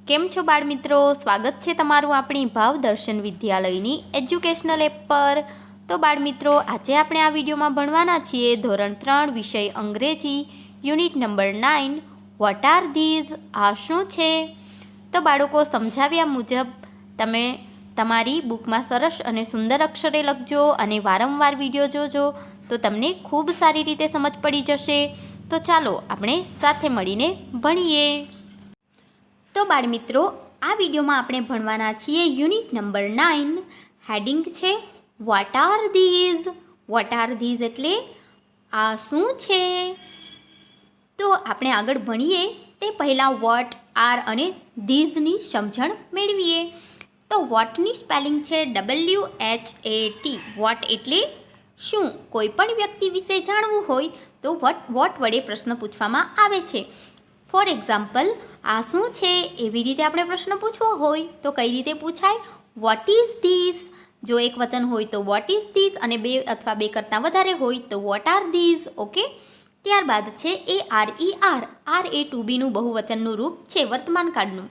કેમ છો બાળમિત્રો, સ્વાગત છે તમારું આપણી ભાવદર્શન વિદ્યાલયની એજ્યુકેશનલ એપ પર। તો બાળમિત્રો, આજે આપણે આ વિડીયોમાં ભણવાના છીએ ધોરણ 3 વિષય અંગ્રેજી unit number 9 vote are these, આ શું છે। તો બાળકો, સમજાવ્યા મુજબ તમે તમારી બુકમાં સરસ અને સુંદર અક્ષરે લખજો અને વારંવાર વિડીયો જોજો તો તમને ખૂબ સારી રીતે સમજ પડી જશે। તો ચાલો આપણે સાથે મળીને ભણીએ। તો બાળમિત્રો, આ વિડીયોમાં આપણે ભણવાના છીએ યુનિટ નંબર 9। હેડિંગ છે vote are these. What are this એટલે આ શું છે। તો આપણે આગળ ભણીએ તે પહેલાં વોટ, આર અને ધીઝની સમજણ મેળવીએ। તો વોટની સ્પેલિંગ છે WHAT। વોટ એટલે શું। કોઈ પણ વ્યક્તિ વિશે જાણવું હોય તો વોટ વડે પ્રશ્ન પૂછવામાં આવે છે। ફોર એક્ઝામ્પલ, આ શું છે એવી રીતે આપણે પ્રશ્ન પૂછવો હોય તો કઈ રીતે પૂછાય, વોટ ઇઝ ધીસ। જો એક વચન હોય તો વોટ ઇઝ ધીસ અને બે અથવા બે કરતાં વધારે હોય તો વોટ આર ધીઝ। ઓકે, ત્યારબાદ છે ARER। આર એ ટુ બીનું બહુવચનનું રૂપ છે વર્તમાન કાળનું।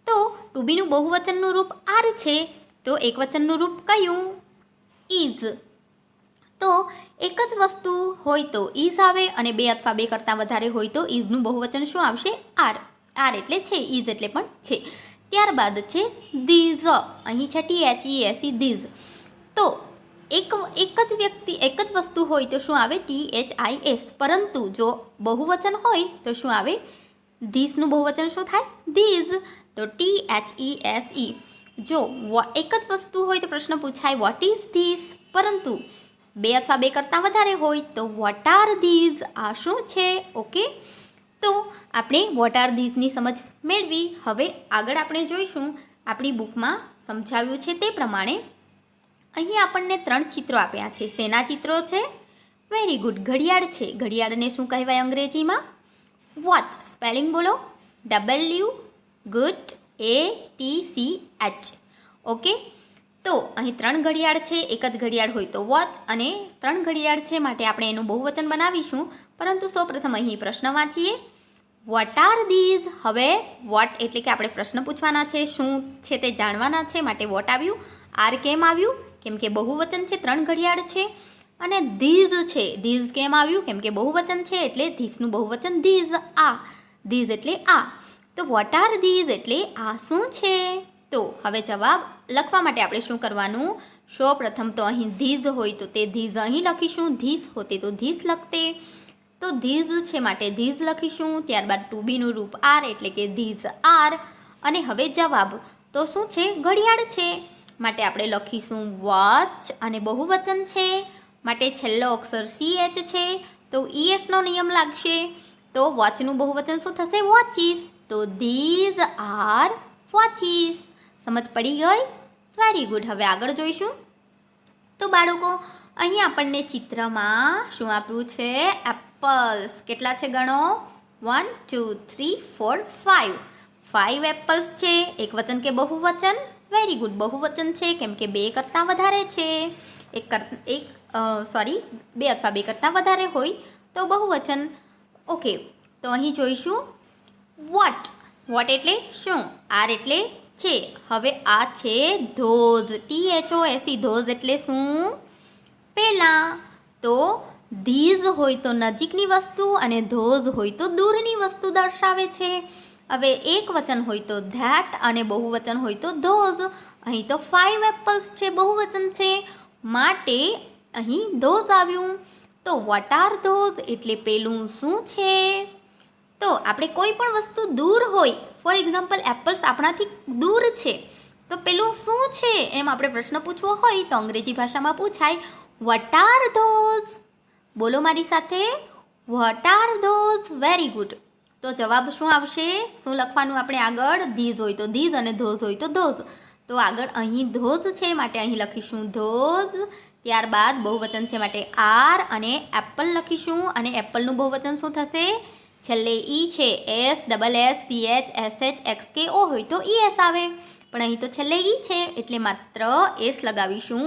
તો ટુ બીનું બહુવચનનું રૂપ આર છે તો એકવચનનું રૂપ કયું, ઇઝ। તો એક જ વસ્તુ હોય તો ઇઝ આવે અને બે અથવા બે કરતાં વધારે હોય તો ઇઝનું બહુવચન શું આવશે, આર। આર એટલે છે, ઇઝ એટલે પણ છે। ત્યારબાદ છે ધીઝ। અહીં છે THESE, ધીઝ। તો એક જ વ્યક્તિ, એક જ વસ્તુ હોય તો શું આવે, THIS। પરંતુ જો બહુવચન હોય તો શું આવે, ધીસનું બહુવચન શું થાય, ધીઝ। તો THESE। જો એક જ વસ્તુ હોય તો પ્રશ્ન પૂછાય વોટ ઇઝ ધીસ, પરંતુ બે અથવા બે કરતાં વધારે હોય તો વોટ આર ધીઝ, આ શું છે। ઓકે, તો આપણે વોટ આર ધીઝની સમજ મેળવી। હવે આગળ આપણે જોઈશું આપણી બુકમાં સમજાવ્યું છે તે પ્રમાણે। અહીં આપણને 3 ચિત્રો આપ્યા છે। શેના ચિત્રો છે, વેરી ગુડ, ઘડિયાળ છે। ઘડિયાળને શું કહેવાય અંગ્રેજીમાં, વોચ। સ્પેલિંગ બોલો, WOODATCH। ઓકે, તો અહીં 3 ઘડિયાળ છે। એક જ ઘડિયાળ હોય તો વોચ અને 3 ઘડિયાળ છે માટે આપણે એનું બહુવચન બનાવીશું। પરંતુ સૌપ્રથમ અહીં પ્રશ્ન વાંચીએ, વોટ આર ધીઝ। હવે વોટ એટલે કે આપણે પ્રશ્ન પૂછવાના છે, શું છે તે જાણવાના છે માટે વોટ આવ્યું। આર કેમ આવ્યું, કેમ કે બહુવચન છે, 3 ઘડિયાળ છે। અને ધીઝ છે, ધીઝ કેમ આવ્યું, કેમ કે બહુવચન છે એટલે ધીસનું બહુવચન ધીઝ, આ। ધીઝ એટલે આ। તો વોટ આર ધીઝ એટલે આ શું છે। તો હવે જવાબ લખવા માટે આપણે શું કરવાનું, સૌપ્રથમ તો અહીં ધીઝ હોય તો તે ધીઝ અહીં લખીશું, ધીસ હોતે તો ધીસ લખતે। તો ધીઝ છે માટે ધીઝ લખીશું। ત્યારબાદ ટુ બીનું રૂપ આર એટલે કે ધીઝ આર। અને હવે જવાબ તો શું છે, ઘડિયાળ છે માટે આપણે લખીશું વોચ અને બહુવચન છે માટે છેલ્લો અક્ષર CH છે તો ESનો નિયમ લાગશે। તો વોચનું બહુવચન શું થશે, વોચીસ। તો ધીઝ આર વોચીસ। સમજ પડી ગઈ, વેરી ગુડ। હવે આગળ જોઈશું। તો બાળકો, અહીં આપણને ચિત્રમાં શું આપ્યું છે, એપલ્સ। કેટલા છે ગણો, 1 2 3 4 5 5 એપલ્સ છે। એક વચન કે બહુવચન, વેરી ગુડ, બહુવચન છે કેમ કે બે કરતાં વધારે છે। બે અથવા બે કરતાં વધારે હોય તો બહુવચન। ઓકે, તો અહીં જોઈશું વોટ। વોટ એટલે શું, આર એટલે છે। હવે આ છે ધોઝ, THOSE, ધોઝ એટલે શું, પહેલાં। તો ધીઝ હોય તો નજીકની વસ્તુ અને ધોઝ હોય તો દૂરની વસ્તુ દર્શાવે છે। હવે એક વચન હોય તો ધેટ અને બહુવચન હોય તો ધોઝ। અહીં તો 5 એપલ્સ છે, બહુવચન છે માટે અહીં ધોઝ આવ્યું। તો વોટ આર ધોઝ એટલે પેલું શું છે। તો આપણે કોઈ પણ વસ્તુ દૂર હોય, ફોર એક્ઝામ્પલ એપલ્સ આપણાથી દૂર છે તો પેલું શું છે એમ આપણે પ્રશ્ન પૂછવો હોય તો અંગ્રેજી ભાષામાં પૂછાય વોટ આર ધોઝ। બોલો મારી સાથે, vote are those, very good. તો જવાબ શું આવશે, શું લખવાનું આપણે આગળ, ધીઝ હોય તો ધીઝ અને ધોઝ હોય તો ધોઝ। તો આગળ અહીં ધોઝ છે માટે અહીં લખીશું ધોઝ। ત્યારબાદ બહુવચન છે માટે આર અને એપલ લખીશું અને એપલનું બહુવચન શું થશે, છેલ્લે ઈ છે, SSSCHSHXKO હોય તો ES આવે, પણ અહીં તો છેલ્લે ઈ છે એટલે માત્ર એસ લગાવીશું।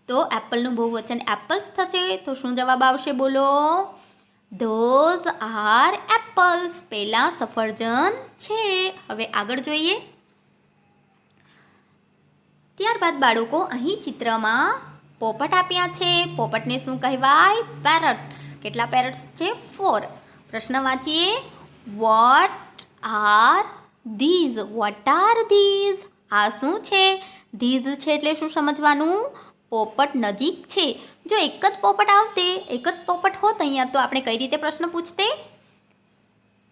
તો એપલનું બહુવચન એપલ્સ થશે। તો શું જવાબ આવશે, બોલો, ધોઝ આર એપલ્સ। પહેલાં સફરજન છે. હવે આગળ જોઈએ. ત્યારબાદ બાળકો અહીં ચિત્રમાં પોપટ આપ્યા છે. પોપટને શું કહેવાય? પેરટ્સ. કેટલા પેરટ્સ છે? 4. પ્રશ્ન વાંચીએ. Vote are these? What are these? આ શું છે? ધીઝ છે એટલે શું સમજવાનું? પોપટ નજીક છે. જો એક જ પોપટ આવતે, એક જ પોપટ હોત અહીંયા, તો આપણે કઈ રીતે પ્રશ્ન પૂછતે?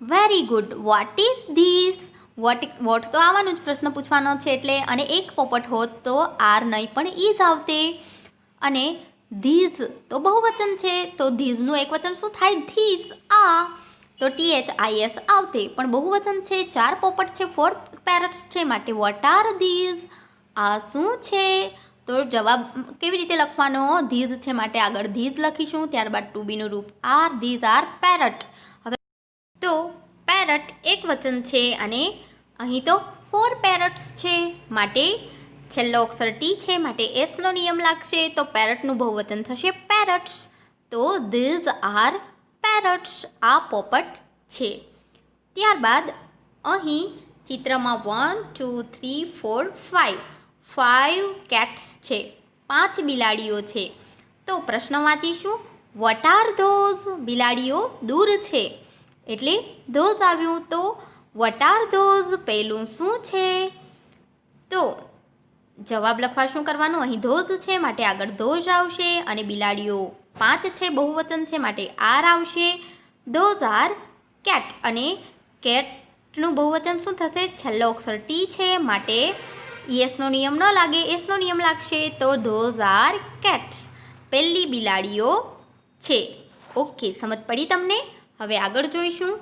Very good. What is this? What તો આવવાનું જ પ્રશ્ન પૂછવાનો છે એટલે, અને એક પોપટ હોત તો આર નહીં પણ ઇઝ આવતે. અને ધીઝ તો બહુવચન છે, તો ધીઝનું એક વચન શું થાય? ધીસ. આ તો THIS આવતે, પણ બહુવચન છે, 4 પોપટ છે, 4 પેરટ્સ છે, માટે વોટ આર ધીઝ? આ શું છે? તો જવાબ કેવી રીતે લખવાનો? ધીઝ છે માટે આગળ ધીઝ લખીશું, ત્યારબાદ ટુ બીનું રૂપ આર. These are parrot. હવે તો પેરટ એક વચન છે અને અહીં તો 4 પેરટ્સ છે, માટે છેલ્લો અક્ષર ટી છે, માટે એસનો નિયમ લાગશે. તો પેરટનું બહુવચન થશે પેરટ્સ. તો ધીઝ આર પેરટ્સ. આ પોપટ છે. ત્યારબાદ અહીં ચિત્રમાં 1 2 3 4 5 કેટ્સ છે, 5 બિલાડીઓ છે. તો પ્રશ્ન વાંચીશું. What are those? બિલાડીઓ દૂર છે એટલે ધોઝ આવ્યું. તો વોટ આર ધોઝ? પહેલું શું છે? તો જવાબ લખવા શું કરવાનું? અહીં ધોઝ છે માટે આગળ ધોઝ આવશે, અને બિલાડીઓ 5 છે, બહુવચન છે, માટે આર આવશે. Those R cat. અને કેટનું બહુવચન શું થશે? છેલ્લો અક્ષર ટી છે, માટે એસનો નિયમ ન લાગે, એસનો નિયમ લાગશે. તો ધોઝ આર કેટ્સ. પહેલી બિલાડીઓ છે. ઓકે, સમજ પડી તમને? હવે આગળ જોઈશું.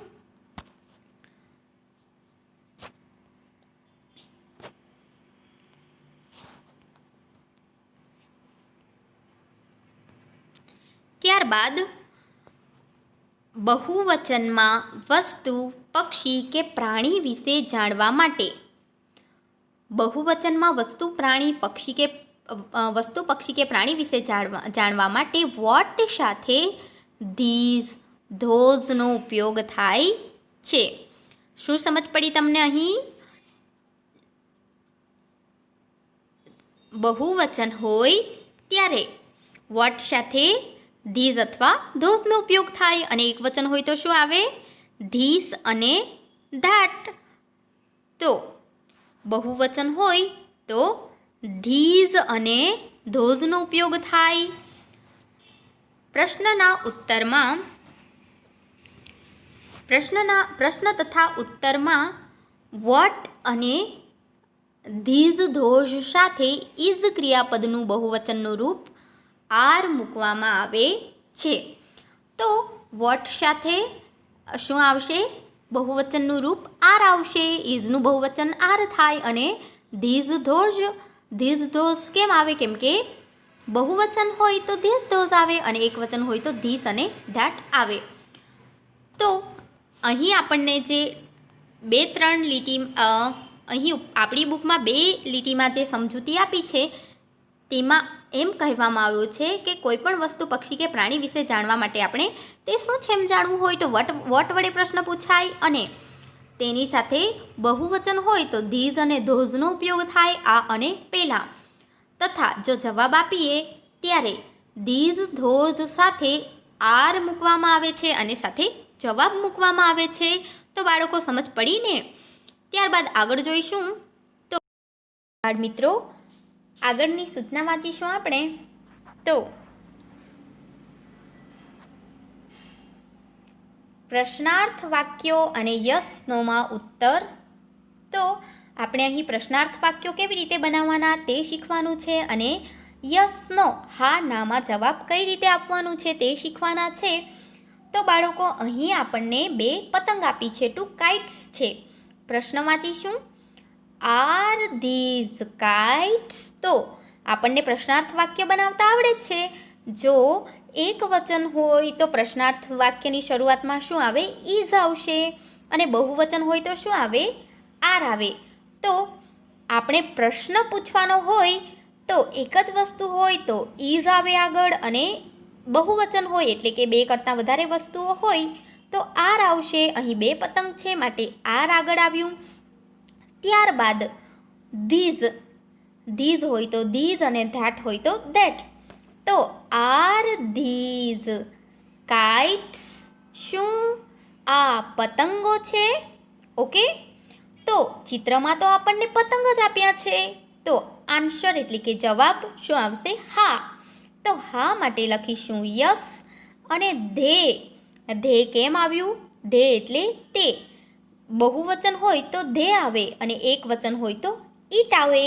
ત્યારબાદ બહુવચનમાં વસ્તુ, પક્ષી કે પ્રાણી વિશે જાણવા માટે. બહુવચનમાં વસ્તુ, પ્રાણી, પક્ષી કે પક્ષી કે પ્રાણી વિશે જાણવા માટે વોટ સાથે ધીઝ, ધોઝનો ઉપયોગ થાય છે. શું સમજ પડી તમને અહીં? બહુવચન હોય ત્યારે વોટ સાથે ધીઝ અથવા ધોઝનો ઉપયોગ થાય, અને એક વચન હોય તો શું આવે? ધીસ અને ધેટ. તો બહુવચન હોય તો ધીઝ અને ધોઝનો ઉપયોગ થાય. પ્રશ્ન તથા ઉત્તરમાં વોટ અને ધીઝ, ધોઝ સાથે ઇઝ ક્રિયાપદનું બહુવચનનું રૂપ આર મૂકવામાં આવે છે. તો વોટ સાથે શું આવશે? બહુવચનનું રૂપ આર આવશે. ઇઝનું બહુવચન આર થાય, અને ધીઝ, ધોઝ કેમ આવે? કેમ કે બહુવચન હોય તો ધીઝ, ધોઝ આવે, અને એક વચન હોય તો ધીસ અને ધેટ આવે. તો અહીં આપણને જે 2-3 લીટી અહીં આપણી બુકમાં 2 લીટીમાં જે સમજૂતી આપી છે, તેમાં એમ કહેવામાં આવ્યું છે કે કોઈ પણ વસ્તુ, પક્ષી કે પ્રાણી વિશે જાણવા માટે આપણે તે શું છે એમ જાણવું હોય તો વોટ વડે પ્રશ્ન પૂછાય, અને તેની સાથે બહુવચન હોય તો ધીઝ અને ધોઝનો ઉપયોગ થાય, આ અને પહેલાં. તથા જો જવાબ આપીએ ત્યારે ધીઝ, ધોઝ સાથે આર મૂકવામાં આવે છે અને સાથે જવાબ મૂકવામાં આવે છે. તો બાળકો સમજ પડી ને? ત્યારબાદ આગળ જોઈશું. તો બાળ મિત્રો, આગળની સૂચના વાંચીશું આપણે. તો પ્રશ્નાર્થ વાક્યો અને યસ નોમાં ઉત્તર. તો આપણે અહીં પ્રશ્નાર્થ વાક્યો કેવી રીતે બનાવવાના તે શીખવાનું છે, અને યસ નો, હા નામાં જવાબ કઈ રીતે આપવાનું છે તે શીખવાના છે. તો બાળકો, અહીં આપણને 2 પતંગ આપી છે, 2 કાઇટ્સ છે. પ્રશ્ન વાંચીશું. Are these kites? તો આપણને પ્રશ્નાર્થ વાક્ય બનાવતા આવડે જ છે. જો એક વચન હોય તો પ્રશ્નાર્થ વાક્યની શરૂઆતમાં શું આવે? ઇઝ આવશે, અને બહુવચન હોય તો શું આવે? આર આવે. તો આપણે પ્રશ્ન પૂછવાનો હોય તો એક જ વસ્તુ હોય તો ઇઝ આવે આગળ, અને બહુવચન હોય એટલે કે 2 કરતાં વધારે વસ્તુઓ હોય તો આર આવશે. અહીં 2 પતંગ છે માટે આર આગળ આવ્યું. ત્યારબાદ ધીઝ હોય તો ધીઝ અને ધેટ હોય તો ધેટ. તો આર ધીઝ કાઇટ્સ? શું આ પતંગો છે? ઓકે, તો ચિત્રમાં તો આપણને પતંગ જ આપ્યા છે. તો આન્સર એટલે કે જવાબ શું આવશે? હા. તો હા માટે લખીશું યસ. અને ધે કેમ આવ્યું? ધે એટલે તે. બહુવચન હોય તો ધે આવે અને એક વચન હોય તો ઈટ આવે.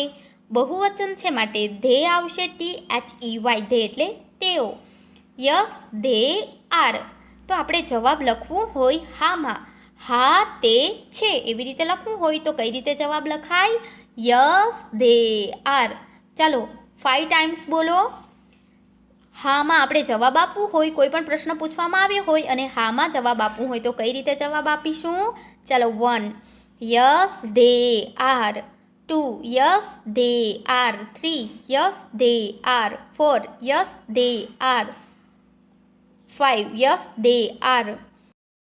બહુવચન છે માટે ધે આવશે, THEY. ધે એટલે તેઓ. Yes they are. તો આપણે જવાબ લખવું હોય હામાં, હા તે છે એવી રીતે લખવું હોય તો કઈ રીતે જવાબ લખાય? Yes they are. ચાલો 5 ટાઈમ્સ બોલો. હામાં આપણે જવાબ આપવું હોય, કોઈ પણ પ્રશ્ન પૂછવામાં આવ્યો હોય અને હામાં જવાબ આપવું હોય તો કઈ રીતે જવાબ આપીશું? ચાલો 1 yes they are, 2 yes they are, 3 yes they are, 4 yes they are, 5 yes they are.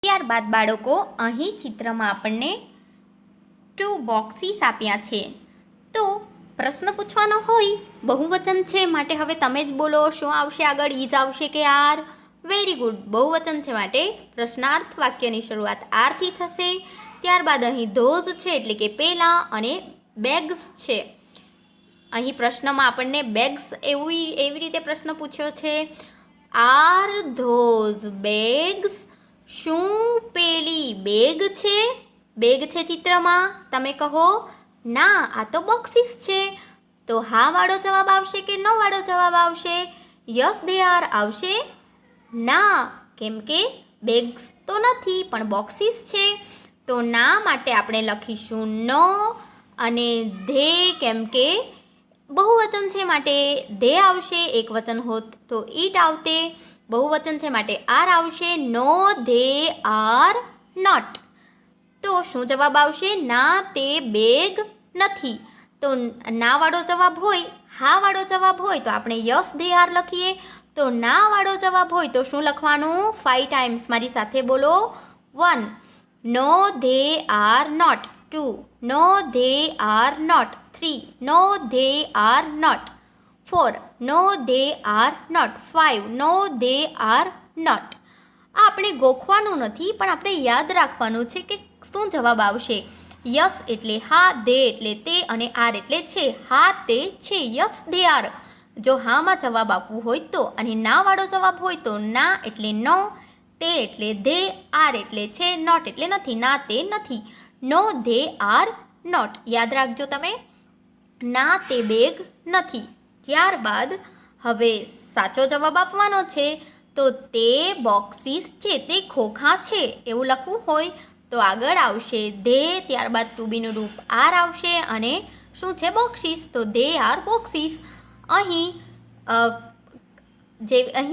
ત્યારબાદ બાળકો અહીં ચિત્રમાં આપણને 2 બોક્સીસ આપ્યા છે. તો પ્રશ્ન પૂછવાનો હોય, બહુવચન છે માટે હવે તમે જ બોલો શું આવશે આગળ? ઈઝ આવશે કે આર? Very good. બહુવચન છે માટે પ્રશ્નાર્થ વાક્યની શરૂઆત આરથી થશે. ત્યારબાદ અહીં ધોઝ છે એટલે કે પેલા, અને બેગ્સ છે. અહીં પ્રશ્નમાં આપણને બેગ્સ એવી રીતે પ્રશ્ન પૂછ્યો છે. R those bags? શું પેલી બેગ છે? બેગ છે ચિત્રમાં? તમે કહો ના, આ તો બોક્સીસ છે. તો હા વાળો જવાબ આવશે કે નો વાળો જવાબ આવશે? યસ ધે આર આવશે? ના, કેમ કે બેગ્સ તો નથી પણ બોક્સીસ છે. તો ના માટે આપણે લખીશું નો. અને ધે કેમ કે બહુવચન છે માટે ધે આવશે, એક વચન હોત તો ઈટ આવતે. બહુવચન છે માટે આર આવશે. No they are not. તો શું જવાબ આવશે? ના તે બેગ નથી. તો ના વાળો જવાબ હોય, હા વાળો જવાબ હોય તો આપણે યસ ધે આર લખીએ. તો ના વાળો જવાબ હોય તો શું લખવાનું? 5 ટાઈમ્સ મારી સાથે બોલો. 1 no they are not, 2 no they are not, 3 no they are not, 4 no they are not, 5 no they are not. આ આપણે ગોખવાનું નથી પણ આપણે યાદ રાખવાનું છે કે શું જવાબ આવશે. યસ એટલે હા, ધે એટલે તે અને આર એટલે છે. હા તે છે, યસ ધે આર. જો હામાં જવાબ આપવું હોય તો, અને ના વાળો જવાબ હોય તો ના એટલે નો, તે એટલે ધે, આર એટલે છે, નોટ એટલે નથી. ના તે નથી. No they are not. યાદ રાખજો તમે. ના તે બેગ નથી. ત્યારબાદ હવે સાચો જવાબ આપવાનો છે. તો તે બોક્સીસ છે, તે ખોખા છે એવું લખવું હોય તો આગળ આવશે ધે, ત્યારબાદ ટુ બીનું રૂપ આર આવશે અને શું છે? બોક્સીસ. તો ધે આર બોક્સીસ. અહીં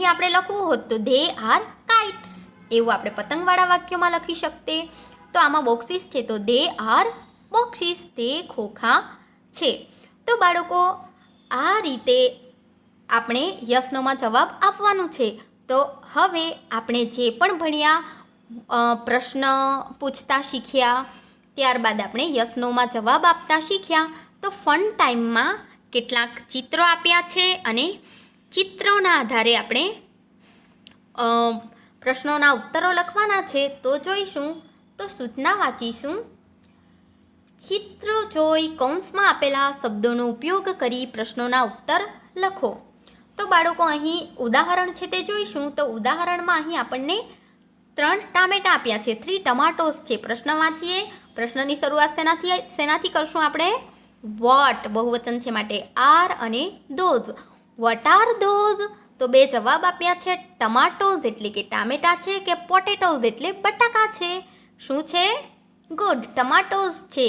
આપણે લખવું હોત તો ધે આર કાઇટ્સ એવું આપણે પતંગવાળા વાક્યમાં લખી શકતે. તો આમાં બોક્સીસ છે તો ધે આર બોક્સીસ, તે ખોખા છે. તો બાળકો આ રીતે આપણે યસ નોમાં જવાબ આપવાનું છે. તો હવે આપણે જે પણ ભણ્યા, પ્રશ્ન પૂછતા શીખ્યા, ત્યારબાદ આપણે યસ નોમાં જવાબ આપતા શીખ્યા. તો ફન ટાઈમમાં કેટલાક ચિત્રો આપ્યા છે અને ચિત્રોના આધારે આપણે પ્રશ્નોના ઉત્તરો લખવાના છે. તો જોઈશું. તો સૂચના વાંચીશું. ચિત્રો જોઈ કૌંસમાં આપેલા શબ્દોનો ઉપયોગ કરી પ્રશ્નોના ઉત્તર લખો. તો બાળકો અહીં ઉદાહરણ છે તે જોઈશું. તો ઉદાહરણમાં અહીં આપણને 3 ટામેટા આપ્યા છે, 3 ટમાટોસ છે. પ્રશ્ન વાંચીએ. પ્રશ્નની શરૂઆત શેનાથી કરશું આપણે? વોટ બહુવચન છે માટે આર અને ધોઝ. Vote are those? તો 2 જવાબ આપ્યા છે. ટમાટોઝ એટલે કે ટામેટા છે કે પોટેટોઝ એટલે બટાકા છે? શું છે? ગુડ, ટમાટોઝ છે.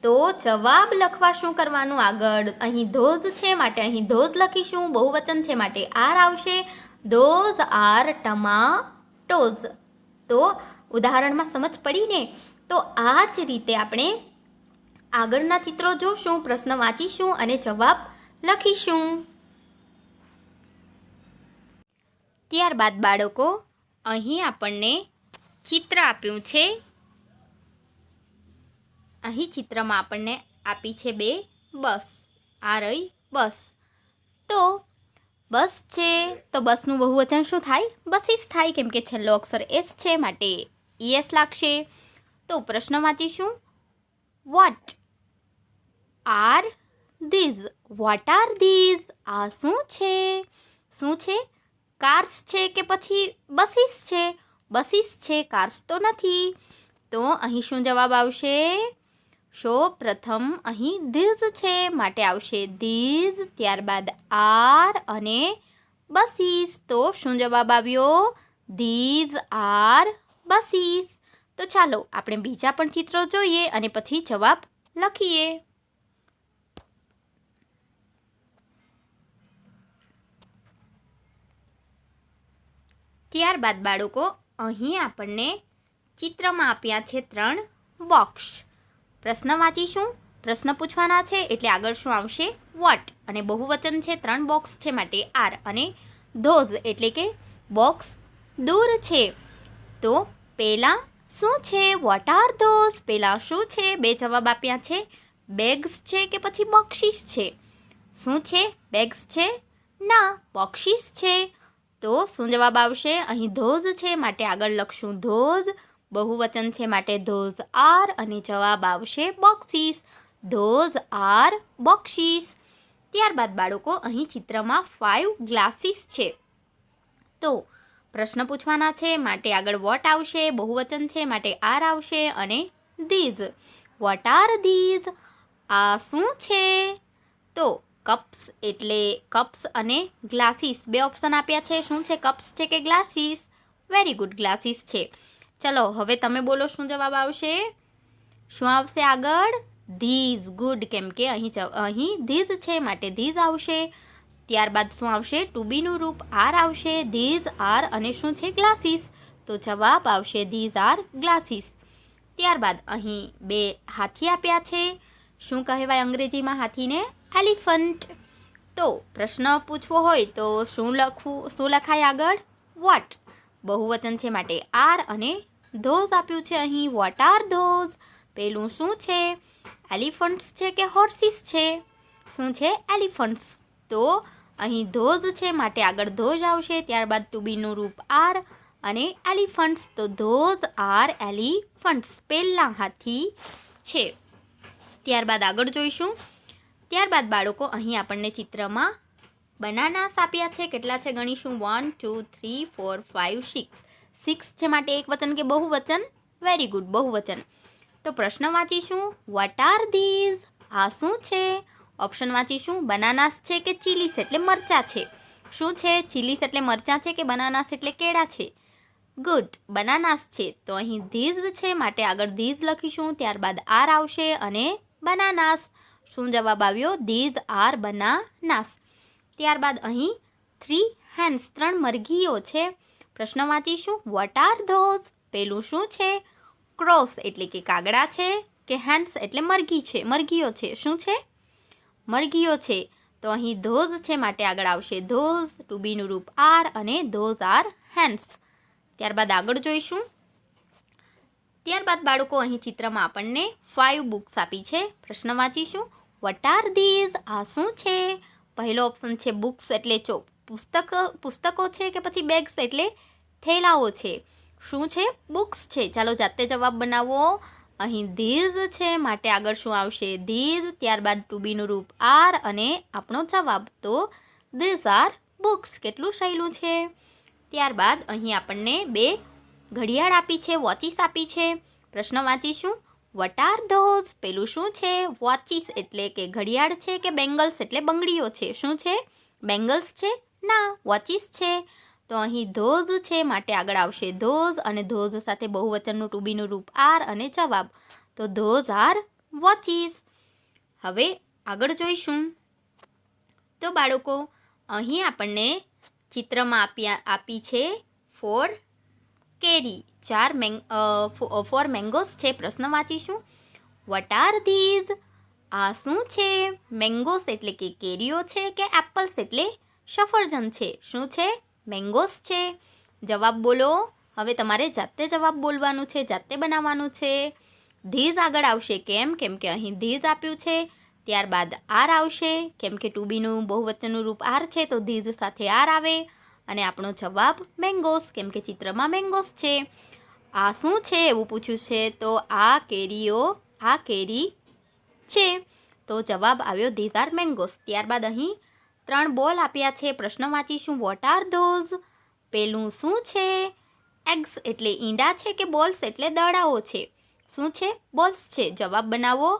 તો જવાબ લખવા શું કરવાનું આગળ? અહીં ધોઝ છે માટે અહીં ધોઝ લખીશું. બહુવચન છે માટે આર આવશે. Those are tomatoes. તો ઉદાહરણમાં સમજ પડી ને? તો આ જ રીતે આપણે આગળના ચિત્રો જોશું, પ્રશ્ન વાંચીશું અને જવાબ લખીશું. ત્યારબાદ બાળકો અહીં આપણને ચિત્ર આપ્યું છે, અહીં ચિત્રમાં આપણને આપી છે 2 બસ. આ રહી બસ. તો બસ છે તો બસનું બહુવચન શું થાય? બસીસ થાય, કેમ કે છેલ્લો અક્ષર એસ છે માટે ઈએસ લાગશે. તો પ્રશ્ન વાંચીશું. What are these? What are these? આ શું છે? શું છે? કાર્સ છે કે પછી બસીસ છે? બસીસ છે, કાર્સ તો નથી. તો અહીં શું જવાબ આવશે? પ્રથમ અહીં ધીઝ છે માટે આવશે ધીઝ, ત્યારબાદ આર અને બસીસ. તો શું જવાબ આવ્યો? These are buses. તો ચાલો આપણે બીજા પણ ચિત્રો જોઈએ અને પછી જવાબ લખીએ. ત્યારબાદ બાળકો અહીં આપણને ચિત્રમાં આપ્યા છે 3 બોક્સ. પ્રશ્ન વાંચીશું. પ્રશ્ન પૂછવાના છે એટલે આગળ શું આવશે? વોટ, અને બહુવચન છે 3 બોક્સ છે માટે આર, અને ધોઝ એટલે કે બોક્સ દૂર છે. તો પહેલાં શું છે? Vote are those? પહેલાં શું છે? 2 જવાબ આપ્યા છે. બેગ્સ છે કે પછી બોક્સીસ છે? શું છે? બેગ્સ છે? ના, બોક્સીસ છે. તો શું જવાબ આવશે? અહીં ધોઝ છે માટે આગળ લખશું ધોઝ, બહુવચન છે માટે ધોઝ આર, અને જવાબ આવશે બોક્સીસ. Those are boxes. ત્યારબાદ બાળકો અહીં ચિત્રમાં 5 ગ્લાસીસ છે. તો પ્રશ્ન પૂછવાના છે માટે આગળ વોટ આવશે, બહુવચન છે માટે આર આવશે, અને ધીઝ. What are these? આ શું છે? તો કપ્સ એટલે કપ્સ અને ગ્લાસીસ 2 ઓપ્શન આપ્યા છે. શું છે? કપ્સ છે કે ગ્લાસીસ? વેરી ગુડ, ગ્લાસીસ છે. ચલો હવે તમે બોલો શું જવાબ આવશે? શું આવશે આગળ? ધીઝ. ગુડ, કેમ કે અહીં ધીઝ છે માટે ધીઝ આવશે. ત્યારબાદ શું આવશે? ટુ બીનું રૂપ આર આવશે. ધીઝ આર અને શું છે? ગ્લાસીસ. તો જવાબ આવશે ધીઝ આર ગ્લાસીસ. ત્યારબાદ અહીં 2 હાથી આપ્યા છે. શું કહેવાય અંગ્રેજીમાં હાથીને? એલિફન્ટ. તો પ્રશ્ન પૂછવો હોય તો શું લખવું? શું લખાય આગળ? વોટ, બહુવચન છે માટે આર, અને ધોઝ આપ્યું છે અહીં. Vote are those? પેલું શું છે? એલિફન્ટ્સ છે કે હોર્સીસ છે? શું છે? એલિફન્ટ્સ. તો અહીં ધોઝ છે માટે આગળ ધોઝ આવશે. ત્યારબાદ ટુ બીનું રૂપ આર અને એલિફન્ટ્સ. તો ધોઝ આર એલિફન્ટ્સ. પહેલા હાથી છે. ત્યારબાદ આગળ જોઈશું. ત્યારબાદ બાળકો અહીં આપણને ચિત્રમાં બનાનાસ આપ્યા છે. કેટલા છે ગણીશું? 1 2 3 4 5 6. 6 છે માટે એક વચન કે બહુવચન? વેરી ગુડ, બહુવચન. તો પ્રશ્ન વાંચીશું. What are these? આ શું છે? ઓપ્શન વાંચીશું. બનાનાસ છે કે ચીલીસ એટલે મરચાં છે? શું છે? ચીલીસ એટલે મરચાં છે કે બનાનાસ એટલે કેળા છે? ગુડ, બનાનાસ છે. તો અહીં ધીઝ છે માટે આગળ ધીઝ લખીશું. ત્યારબાદ આર આવશે અને બનાનાસ. શું જવાબ આવ્યો? These are બનાનાસ. ત્યારબાદ અહીં 3 હેન્સ 3 મરઘીઓ છે. પ્રશ્ન વાંચીશું. What are those? પેલું શું છે? ક્રોસ એટલે કે કાગડા છે, કે હેન્સ એટલે મરઘી છે, મરઘીઓ છે? શું છે? મરઘીઓ છે. તો અહીં ધોઝ છે માટે આગળ આવશે ધોઝ, ટુ બીનું રૂપ આર, અને ધોઝ આર હેન્સ. ત્યારબાદ આગળ જોઈશું. ત્યારબાદ બાળકો અહીં ચિત્રમાં આપણને 5 બુક્સ આપી છે. પ્રશ્ન વાંચીશું. What are these? આ શું છે? પહેલો ઓપ્શન છે બુક્સ એટલે પુસ્તકો છે, કે પછી બેગ્સ એટલે થેલાઓ છે? શું છે? બુક્સ છે. ચાલો જાતે જવાબ બનાવો. અહીં ધીઝ છે માટે આગળ શું આવશે? ધીઝ. ત્યારબાદ ટુ બીનું રૂપ આર અને આપણો જવાબ. તો ધીઝ આર બુક્સ. કેટલું સહેલું છે. ત્યારબાદ અહીં આપણને 2 ઘડિયાળ આપી છે, વોચીસ આપી છે. પ્રશ્ન વાંચીશું. What are those? પેલું શું છે? વોચીસ એટલે કે ઘડિયાળ છે, કે બેંગલ્સ એટલે બંગડીઓ છે? શું છે? બેંગલ્સ છે? ના, વોચીસ છે. તો અહીં ધોઝ છે માટે આગળ આવશે ધોઝ, અને ધોઝ સાથે બહુવચનનું ટુ બીનું રૂપ આર, અને જવાબ. તો ધોઝ આર વોચીસ. હવે આગળ જોઈશું. તો બાળકો અહીં આપણને ચિત્રમાં આપી છે 4 કેરી, 4 મેંગોસ છે. પ્રશ્ન વાંચીશું. What are these? આ શું છે? મેંગોસ એટલે કે કેરીઓ છે, કે એપલ્સ એટલે સફરજન છે? શું છે? મેંગોસ છે. જવાબ બોલો. હવે તમારે જાતે જવાબ બોલવાનું છે, જાતે બનાવવાનું છે. ધીઝ આગળ આવશે કેમ કે અહીં ધીઝ આપ્યું છે. ત્યારબાદ આર આવશે કેમ કે ટુ બીનું બહુવચનનું રૂપ આર છે તો ધીઝ સાથે આર આવે. અને આપણો જવાબ મેંગોસ કેમ કે ચિત્રમાં મેંગોસ છે. આ શું છે એવું પૂછ્યું છે તો આ કેરી છે. તો જવાબ આવ્યો ધીઝ આર મેંગોસ. ત્યારબાદ અહીં 3 બોલ આપ્યા છે. પ્રશ્ન વાંચીશું. What are those? પેલું શું છે? એગ્સ એટલે ઈંડા છે કે બોલ્સ એટલે દડાઓ છે? શું છે? બોલ્સ છે. જવાબ બનાવો.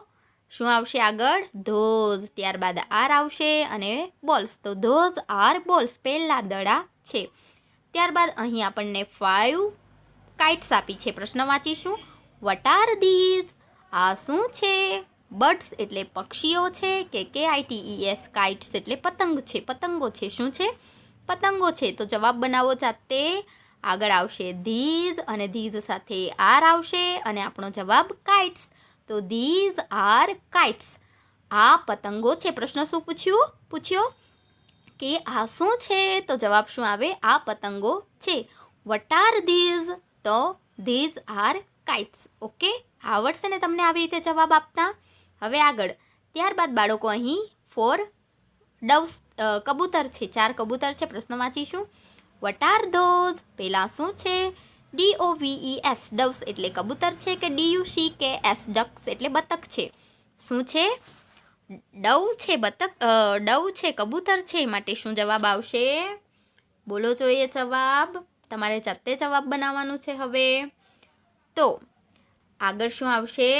શું આવશે આગળ? ધોઝ. ત્યારબાદ આર આવશે અને બોલ્સ. તો ધોઝ આર બોલ્સ, પહેલા દડા છે. ત્યારબાદ અહીં આપણને 5 કાઇટ્સ આપી છે. પ્રશ્ન વાંચીશું. What are these? આ શું છે? બર્ડ્સ એટલે પક્ષીઓ છે કે KITES કાઇટ્સ એટલે પતંગ છે, પતંગો છે. શું છે? પતંગો છે. તો જવાબ બનાવો જાતે. આગળ આવશે ધીઝ અને ધીઝ સાથે આર આવશે અને આપણો જવાબ કાઇટ્સ. તો ધીઝ આર કાઇટ્સ. આ પતંગો છે. પ્રશ્ન શું પૂછ્યો કે આ શું છે? તો જવાબ શું આવે? આ પતંગો છે. Vote are this? તો ધીઝ આર કાઇટ્સ. ઓકે, આવડશે ને તમને આવી રીતે જવાબ આપતા? હવે આગળ ત્યારબાદ બાળકો અહીં 4 ડવ્સ કબૂતર છે, 4 કબૂતર છે. પ્રશ્ન વાંચીશું. What are those? પહેલાં શું છે? DOVES ડવ્સ એટલે કબૂતર છે કે DUCKS ડક્સ એટલે બતક છે? શું છે? ડવ છે, બતક. ડવ છે, કબૂતર છે. માટે શું જવાબ આવશે? બોલો જોઈએ જવાબ. તમારે જાતે જવાબ બનાવવાનું છે. હવે તો આગળ શું આવશે?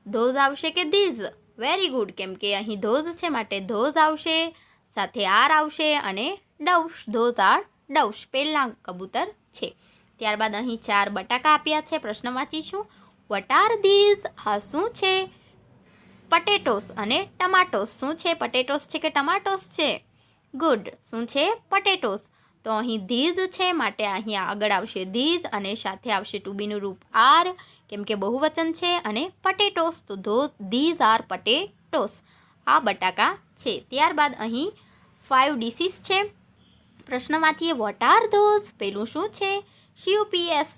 ધોઝ આવશે કે ધીઝ? Very good. કેમ કે અહીં ધોઝ છે માટે ધોઝ આવશે, સાથે આર આવશે અને ડવ્સ. ધોઝ આર ડવ્સ, પહેલાં કબૂતર છે. ત્યારબાદ અહીં 4 બટાકા આપ્યા છે. પ્રશ્ન વાંચીશું. What are these? આ શું છે? પટેટોસ અને ટમાટોસ. શું છે? પટેટોસ છે કે ટમાટોસ છે? ગુડ. શું છે? પટેટોસ. તો અહીં ધીઝ છે માટે અહીં આગળ આવશે ધીઝ અને સાથે આવશે ટુ બીનું રૂપ આર કેમ કે બહુવચન છે. અને પટેટોસ તો ધીઝ આર પટેટોસ. આ બટાકા છે. ત્યારબાદ અહીં 5 ડીશીસ છે. પ્રશ્ન વાંચીએ. Vote are those? પેલું શું છે? CUPS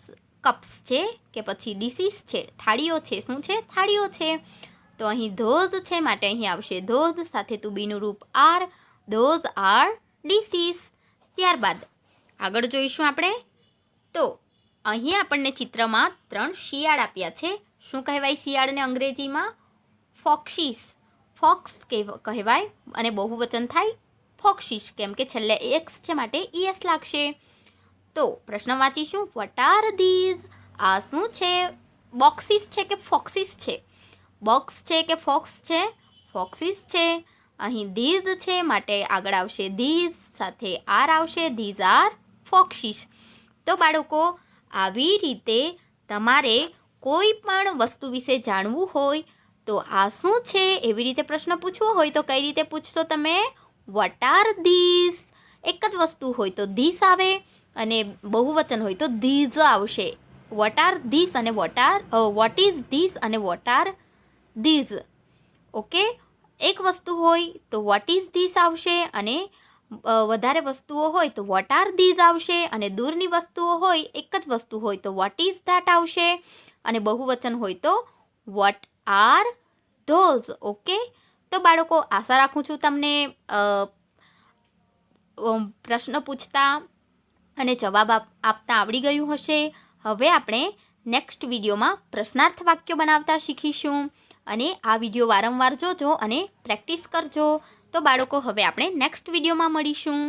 કપ્સ છે કે પછી ડીશીસ છે? થાળીઓ છે. શું છે? થાળીઓ છે. તો અહીં ધોઝ છે માટે અહીં આવશે ધોઝ સાથે ટુ બીનું રૂપ આર. Those are dishes. ત્યારબાદ આગળ જોઈશું આપણે. તો અહીં આપણને ચિત્રમાં 3 શિયાળ આપ્યા છે. શું કહેવાય શિયાળને અંગ્રેજીમાં? ફોક્સીસ. ફોક્સ કહેવાય અને બહુવચન થાય ફોક્સીસ કેમ કે છેલ્લે એક્સ છે માટે ES લાગશે. તો પ્રશ્ન વાંચીશું. What are these? આ શું છે? બોક્સીસ છે કે ફોક્સીસ છે? બોક્સ છે કે ફોક્સ છે? ફોક્સીસ છે. અહીં ધીઝ છે માટે આગળ આવશે ધીઝ, સાથે આર આવશે. These are ફોક્સીસ. તો બાળકો આવી રીતે તમારે કોઈ પણ વસ્તુ વિશે જાણવું હોય તો આ શું છે એવી રીતે પ્રશ્ન પૂછવો હોય તો કઈ રીતે પૂછશો તમે? Vote are this? એક જ વસ્તુ હોય તો ધીસ આવે અને બહુવચન હોય તો ધીઝ આવશે. વોટ આર ધીસ અને વોટ ઇઝ ધીસ અને વોટ આર ધીઝ. ઓકે, એક વસ્તુ હોય તો વોટ ઇઝ ધીસ આવશે અને વધારે વસ્તુઓ હોય તો વોટ આર ધીઝ આવશે અને દૂરની વસ્તુઓ હોય એક જ વસ્તુ હોય તો વોટ ઇઝ ધેટ આવશે અને બહુવચન હોય તો વોટ આર ધોઝ. ઓકે, તો બાળકો આશા રાખું છું તમને પ્રશ્ન પૂછતા અને જવાબ આપતા આવડી ગયું હશે. હવે આપણે નેક્સ્ટ વિડીયોમાં પ્રશ્નાર્થ વાક્યો બનાવતા શીખીશું અને આ વિડીયો વારંવાર જોજો અને પ્રેક્ટિસ કરજો. તો બાળકો હવે આપણે નેક્સ્ટ વિડીયોમાં મળીશું.